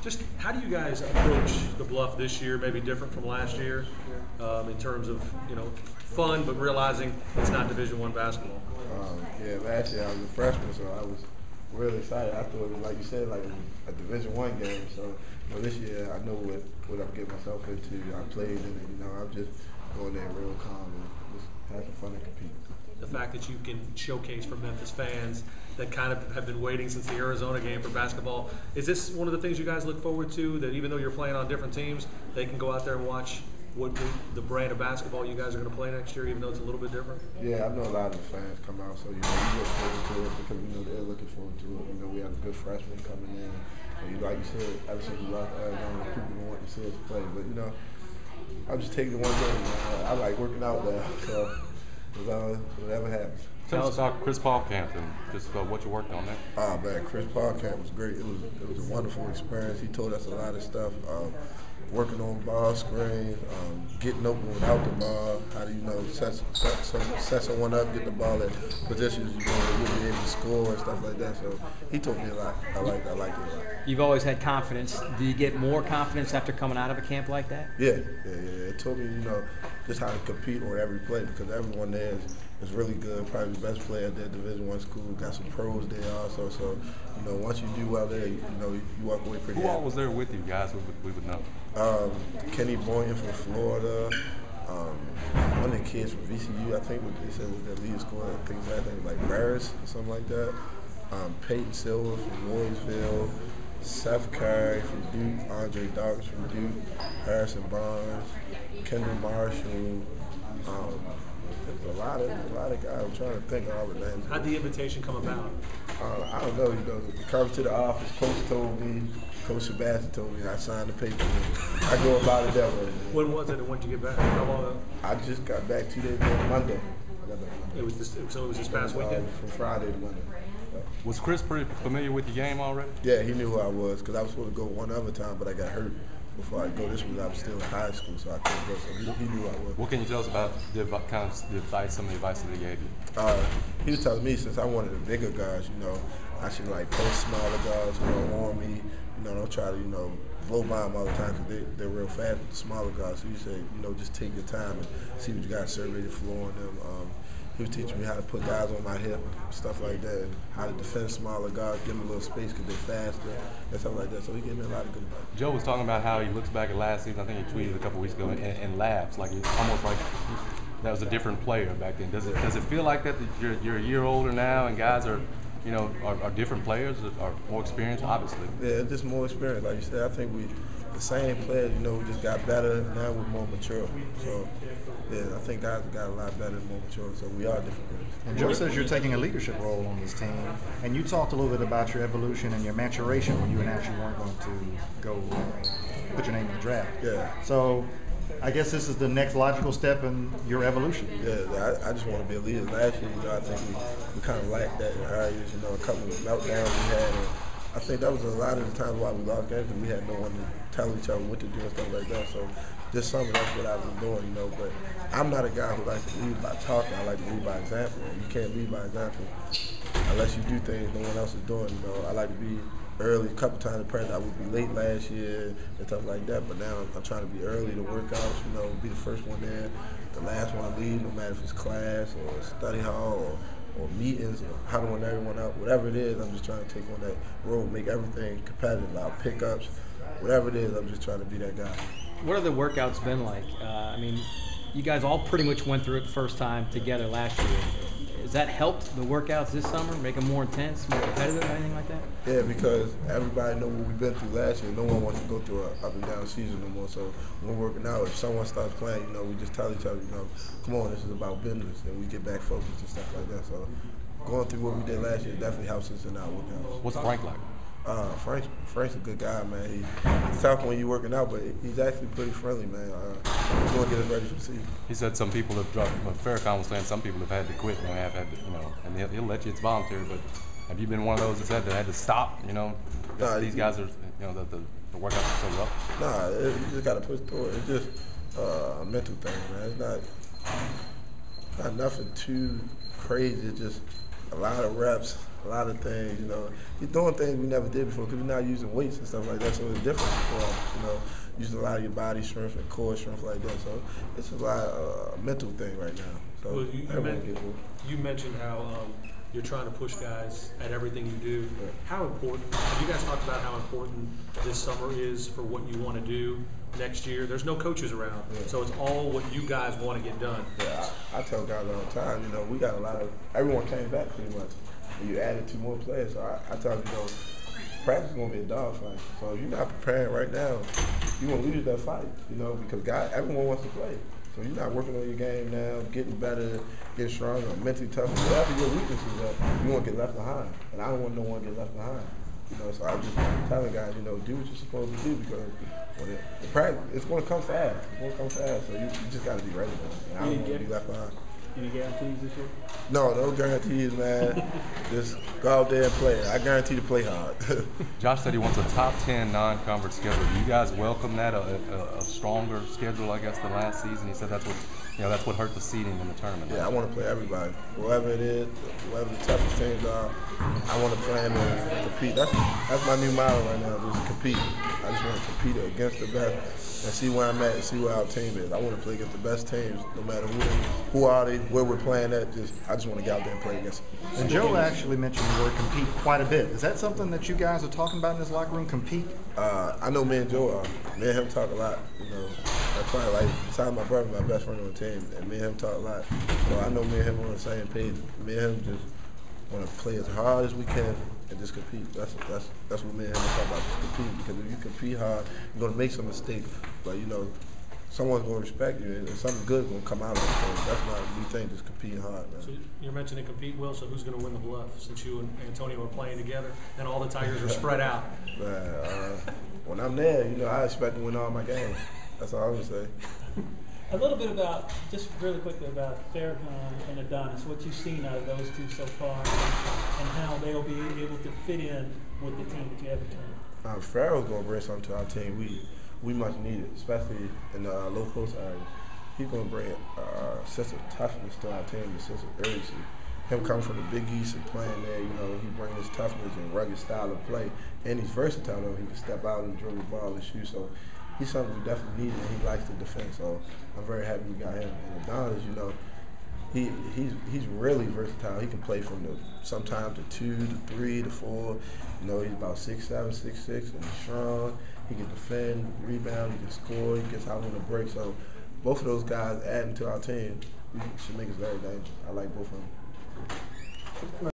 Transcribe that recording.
Just how do you guys approach the Bluff this year, maybe different from last year, in terms of fun, but realizing it's not Division I basketball? Yeah, last year I was a freshman, so I was really excited. I thought it was, like you said, like a Division I game. So this year I know what I'm getting myself into. I played in it. I'm just going there real calm and just having fun and compete. The fact that you can showcase for Memphis fans that kind of have been waiting since the Arizona game for basketball, is this one of the things you guys look forward to, that even though you're playing on different teams, they can go out there and watch what the brand of basketball you guys are going to play next year, even though it's a little bit different? Yeah, I know a lot of the fans come out, so we look forward to it because they're looking forward to it. We have a good freshman coming in. And, like you said, ever since we left Arizona, people want to see us play. But I'm just taking it one day. I like working out there, so whatever happens. Tell us about Chris Paul camp and just what you worked on there. Oh man, Chris Paul camp was great. It was a wonderful experience. He told us a lot of stuff. Working on ball screens, getting open without the ball. How do you set someone up, get the ball at positions you'll be able to score and stuff like that. So he taught me a lot. I liked it a lot. You've always had confidence. Do you get more confidence after coming out of a camp like that? Yeah. It taught me, just how to compete on every play because everyone there is really good. Probably the best player at that Division I school. Got some pros there also. So once you do well there, you walk away pretty. Who all was there with you guys? We would know. Kenny Boynton from Florida. One of the kids from VCU, I think what they said was their lead scorer. I think his last name was like Barris or something like that. Peyton Silver from Louisville. Seth Curry from Duke. Andre Dawkins from Duke. Harrison Barnes. Kendall Marshall. A lot of guys. I'm trying to think of all the names. How'd the invitation come about? I don't know. They come to the office. Coach told me. Coach Sebastian told me. I signed the paper. I go about it that way. When was it, and when did you get back? How long ago? I just got back 2 days ago, Monday. It was this past weekend? From Friday to Monday. Was Chris pretty familiar with the game already? Yeah, he knew who I was because I was supposed to go one other time, but I got hurt before I go. This week I was still in high school, so I couldn't go. So he knew who I was. What can you tell us about some of the advice that he gave you? He was telling me since I wanted the bigger guys, I should post smaller guys who don't want me. Don't try to blow by them all the time because they're real fast with the smaller guys. So you say, just take your time and see what you got, survey the floor on them. He was teaching me how to put guys on my hip, stuff like that, and how to defend smaller guys, give them a little space because they're faster, and stuff like that. So he gave me a lot of good advice. Joe was talking about how he looks back at last season. I think he tweeted a couple weeks ago and laughs, like it's almost like that was a different player back then. Does it feel like that you're a year older now and guys are different players, are more experienced, obviously? Yeah, just more experience. Like you said, I think we the same players, we just got better. Now we're more mature. So, yeah, I think guys got a lot better and more mature. So we are different players. And Joe says you're taking a leadership role on this team. And you talked a little bit about your evolution and your maturation when you announced you weren't going to go put your name in the draft. Yeah. So I guess this is the next logical step in your evolution. Yeah, I just want to be a leader. Last year, I think we kind of lacked that in areas, a couple of meltdowns we had. And I think that was a lot of the times why we lost games because we had no one to tell each other what to do and stuff like that. So this summer, that's what I've been doing, But I'm not a guy who likes to lead by talking. I like to lead by example. You can't lead by example unless you do things no one else is doing. I like to be early. A couple times in practice, I would be late last year and stuff like that. But now I'm trying to be early to workouts. Be the first one there, the last one to leave, no matter if it's class or study hall or meetings or how to win everyone out. Whatever it is, I'm just trying to take on that role, make everything competitive. Our pickups, whatever it is, I'm just trying to be that guy. What have the workouts been like? You guys all pretty much went through it the first time together last year. Has that helped the workouts this summer, make them more intense, more competitive, anything like that? Yeah, because everybody know what we've been through last year. No one wants to go through an up and down season no more. So when we're working out, if someone starts playing, we just tell each other, come on, this is about business, and we get back focused and stuff like that. So going through what we did last year definitely helps us in our workouts. What's Frank like? Frank's a good guy, man. He's tough when you're working out, but he's actually pretty friendly, man. He's going to get us ready for the season. He said some people have dropped. Farrakhan was saying some people have had to quit and have had to, and he'll let you. It's voluntary, but have you been one of those that said that had to stop? These guys are, the workouts are so rough. Nah, you just got to push through it. It's just a mental thing, man. It's not nothing too crazy. It's just a lot of reps, a lot of things. You know, he's doing things we never did before because we're not using weights and stuff like that. So it's different for us. You know, using a lot of your body strength and core strength like that. So it's a lot of mental thing right now. So Well, everyone gets it. you mentioned how you're trying to push guys at everything you do. How important, have you guys talked about how important this summer is for what you want to do next year? There's no coaches around, so it's all what you guys want to get done. Yeah, I tell guys all the time, you know, we got a lot of, everyone came back pretty much. And you added 2 more players. So I tell them, you know, practice is going to be a dogfight. So if you're not preparing right now, you're going to lose that fight, you know, because everyone wants to play. So you're not working on your game now, getting better, getting stronger, mentally tough. Whatever your weaknesses are, you won't get left behind. And I don't want no one to get left behind. You know, so I'm just telling guys, you know, do what you're supposed to do because when the practice, it's going to come fast. It's going to come fast. So you just got to be ready for it. And I don't want to be left behind. Any guarantees this year? No guarantees, man. Just go out there and play. I guarantee to play hard. Josh said he wants a top 10 non-conference schedule. Do you guys welcome that, a stronger schedule, I guess, than last season? He said that's what hurt the seeding in the tournament. Yeah, I want to play everybody. Whoever it is, whoever the toughest teams are, I want to play them and compete. That's my new motto right now, just compete. I just want to compete against the best and see where I'm at and see where our team is. I want to play against the best teams, no matter who are they, where we're playing at. I just want to get out there and play against them. And Joe actually mentioned the word compete quite a bit. Is that something that you guys are talking about in this locker room, compete? I know me and Joe are. Me and him talk a lot. You know, that's probably like besides my brother, my best friend on the team, and me and him talk a lot. So I know me and him on the same page. Me and him just want to play as hard as we can and just compete. That's what me and him talk about. Just compete, because if you compete hard, you're gonna make some mistakes, but you know, someone's gonna respect you, and something good is gonna come out of it. So that's why we think just competing hard, man. So you're mentioning compete, Will, so who's going to win the bluff since you and Antonio are playing together and all the Tigers are spread out? When I'm there, you know, I expect to win all my games. That's all I'm gonna say. A little bit about, just really quickly about Farrakhan and Adonis, what you've seen out of those two so far, and how they'll be able to fit in with the team that you have at home. Farrell's gonna bring something to our team we much needed, especially in the low post area. He's gonna bring a sense of toughness to our team, a sense of urgency. Him coming from the Big East and playing there, you know, he brings his toughness and rugged style of play, and he's versatile though. He can step out and dribble the ball and shoot. So he's something we definitely needed, and he likes to defend. So I'm very happy we got him. And Adonis, you know, he's really versatile. He can play from sometimes the 2 to 3 to 4. You know, he's about 6'7", 6'6", and he's strong. He can defend, rebound, he can score, he gets out on the break. So both of those guys adding to our team should make us very dangerous. I like both of them.